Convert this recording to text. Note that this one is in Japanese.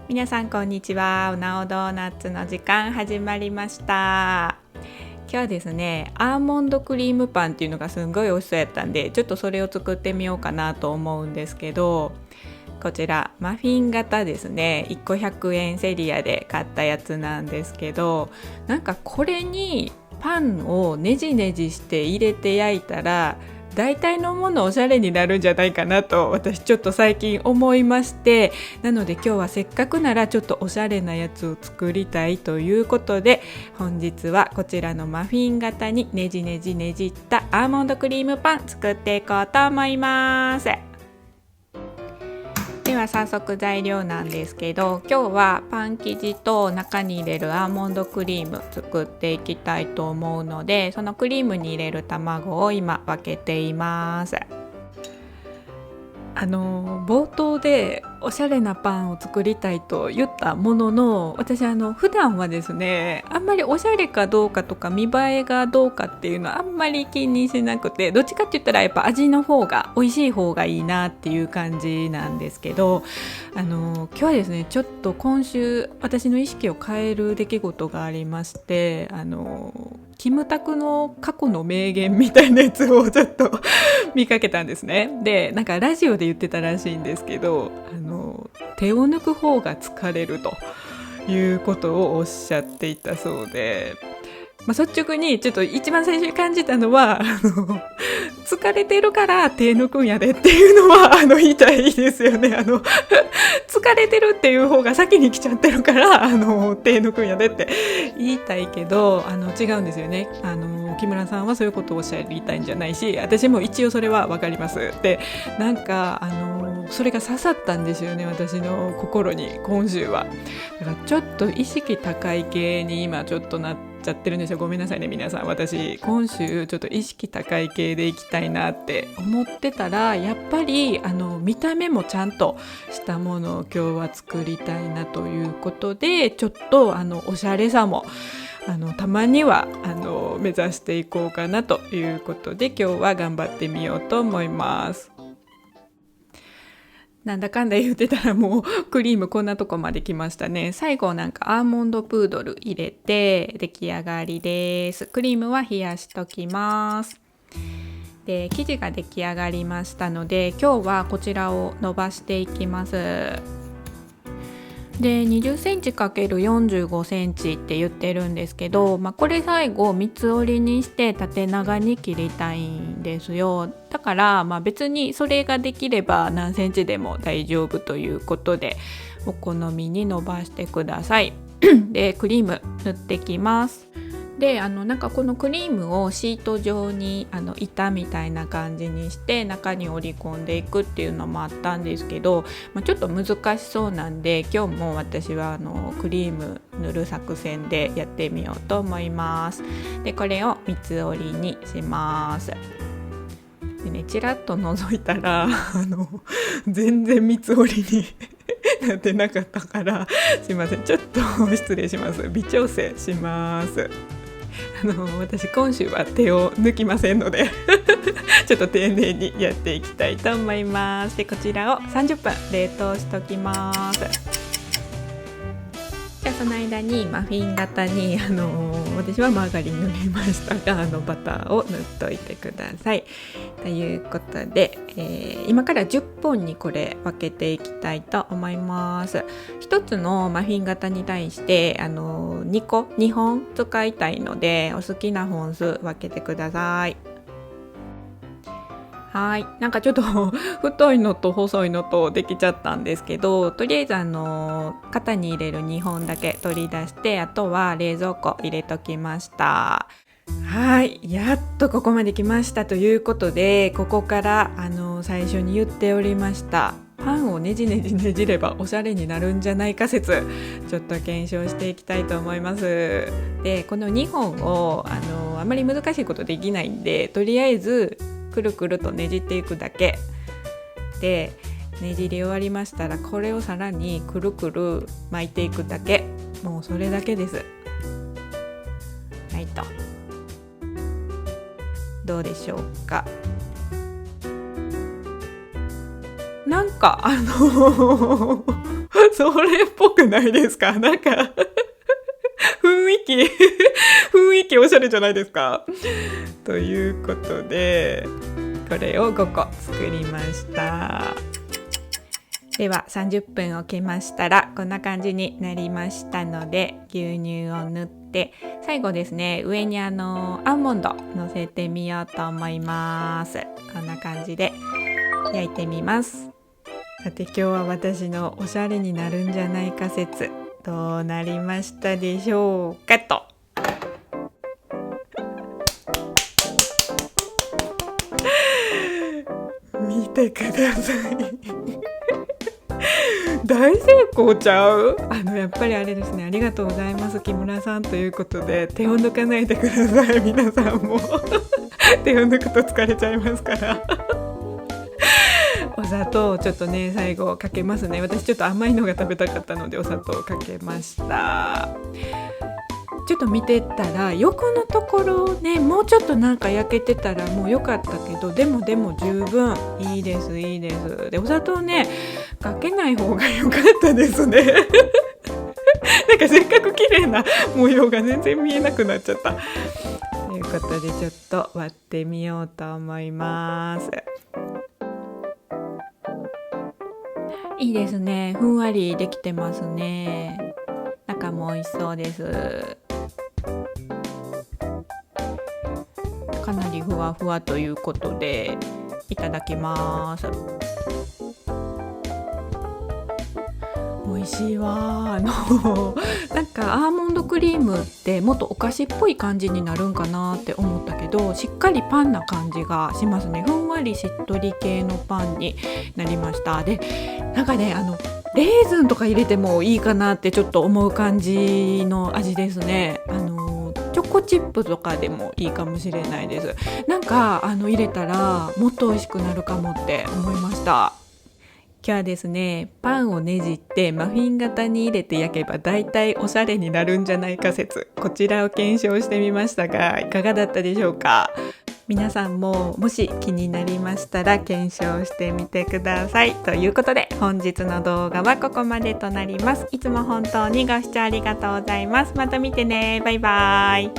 皆さんこんにちは。おなおドーナツの時間始まりました。今日はですね、アーモンドクリームパンっていうのがすんごい美味しそうやったんで、ちょっとそれを作ってみようかなと思うんですけど、こちらマフィン型ですね。1個100円セリアで買ったやつなんですけど、なんかこれにパンをねじねじして入れて焼いたら大体のものおしゃれになるんじゃないかなと私ちょっと最近思いまして、なので今日はせっかくならちょっとおしゃれなやつを作りたいということで、本日はこちらのマフィン型にねじねじねじったアーモンドクリームパン作っていこうと思います。では早速材料なんですけど、今日はパン生地と中に入れるアーモンドクリーム作っていきたいと思うので、そのクリームに入れる卵を今分けています。冒頭でおしゃれなパンを作りたいと言ったものの、私普段はですね、あんまりおしゃれかどうかとか見栄えがどうかっていうのはあんまり気にしなくて、どっちかって言ったらやっぱ味の方が美味しい方がいいなっていう感じなんですけど、今日はですね、ちょっと今週私の意識を変える出来事がありまして、キムタクの過去の名言みたいなやつをちょっと見かけたんですね。で、なんかラジオで言ってたらしいんですけど、手を抜く方が疲れるということをおっしゃっていたそうで、率直にちょっと一番最初に感じたのは疲れてるから手抜くんやでっていうのは言いたいですよね。疲れてるっていう方が先に来ちゃってるから手抜くんやでって言いたいけど、違うんですよね。木村さんはそういうことをおっしゃりたいんじゃないし、私も一応それは分かりますで、なんかそれが刺さったんですよね、私の心に今週は。だからちょっと意識高い系に今ちょっとなっちゃってるんですよ。ごめんなさいね皆さん。私今週ちょっと意識高い系でいきたいなって思ってたら、やっぱり見た目もちゃんとしたものを今日は作りたいなということで、ちょっとおしゃれさもたまには目指していこうかなということで、今日は頑張ってみようと思います。なんだかんだ言ってたらもうクリームこんなとこまで来ましたね。最後なんかアーモンドプードル入れて出来上がりです。クリームは冷やしときます。で、生地が出来上がりましたので、今日はこちらを伸ばしていきます。で、20センチ ×45 センチって言ってるんですけど、これ最後三つ折りにして縦長に切りたいんですよ。だから別にそれができれば何センチでも大丈夫ということで、お好みに伸ばしてください。で、クリーム塗ってきます。で、なんかこのクリームをシート状に板みたいな感じにして中に折り込んでいくっていうのもあったんですけど、ちょっと難しそうなんで、今日も私はクリーム塗る作戦でやってみようと思います。で、これを三つ折りにします。でね、ちらっと覗いたら全然三つ折りになってなかったから、すいません、ちょっと失礼します。微調整します。私今週は手を抜きませんのでちょっと丁寧にやっていきたいと思います。で、こちらを30分冷凍しときます。じゃあその間にマフィン型に私はマーガリン塗りましたが、バターを塗っといてくださいということで、今から10本にこれ分けていきたいと思います。1つのマフィン型に対して2本使いたいので、お好きな本数分けてください。はい、なんかちょっと太いのと細いのとできちゃったんですけど、とりあえず型に入れる2本だけ取り出して、あとは冷蔵庫入れときました。はい、やっとここまで来ましたということで、ここから最初に言っておりましたパンをねじねじねじればおしゃれになるんじゃないか説、ちょっと検証していきたいと思います。で、この2本をあまり難しいことできないんで、とりあえずくるくるとねじっていくだけで、ねじり終わりましたらこれをさらにくるくる巻いていくだけ、もうそれだけです。はいと、どうでしょうか。なんかそれっぽくないですか？なんか雰囲気雰囲気おしゃれじゃないですか？ということでこれを5個作りました。では30分置きましたらこんな感じになりましたので、牛乳を塗って最後ですね、上にアーモンド乗せてみようと思います。こんな感じで焼いてみます。さて今日は私のおしゃれになるんじゃないか説どうなりましたでしょうかと。見てください大成功ちゃう？やっぱりあれですね、ありがとうございます木村さんということで、手を抜かないでください。皆さんも手を抜くと疲れちゃいますからお砂糖をちょっとね最後かけますね。私ちょっと甘いのが食べたかったのでお砂糖をかけました。ちょっと見てたら横のところね、もうちょっとなんか焼けてたらもう良かったけど、でも十分いいですいいです。でお砂糖ねかけない方が良かったですねなんかせっかく綺麗な模様が全然見えなくなっちゃったということでちょっと割ってみようと思います。いいですね、ふんわりできてますね。中も美味しそうです。かなりふわふわということでいただきます。美味しいわ。なんかアーモンドクリームってもっとお菓子っぽい感じになるんかなって思ったけど、しっかりパンな感じがしますね。ふんわりしっとり系のパンになりました。でなんかねレーズンとか入れてもいいかなってちょっと思う感じの味ですね。チョコチップとかでもいいかもしれないです。なんか入れたらもっと美味しくなるかもって思いました。今日はですね、パンをねじってマフィン型に入れて焼けばだいたいおしゃれになるんじゃないか説、こちらを検証してみましたがいかがだったでしょうか？皆さんももし気になりましたら検証してみてください。ということで本日の動画はここまでとなります。いつも本当にご視聴ありがとうございます。また見てね。バイバイ。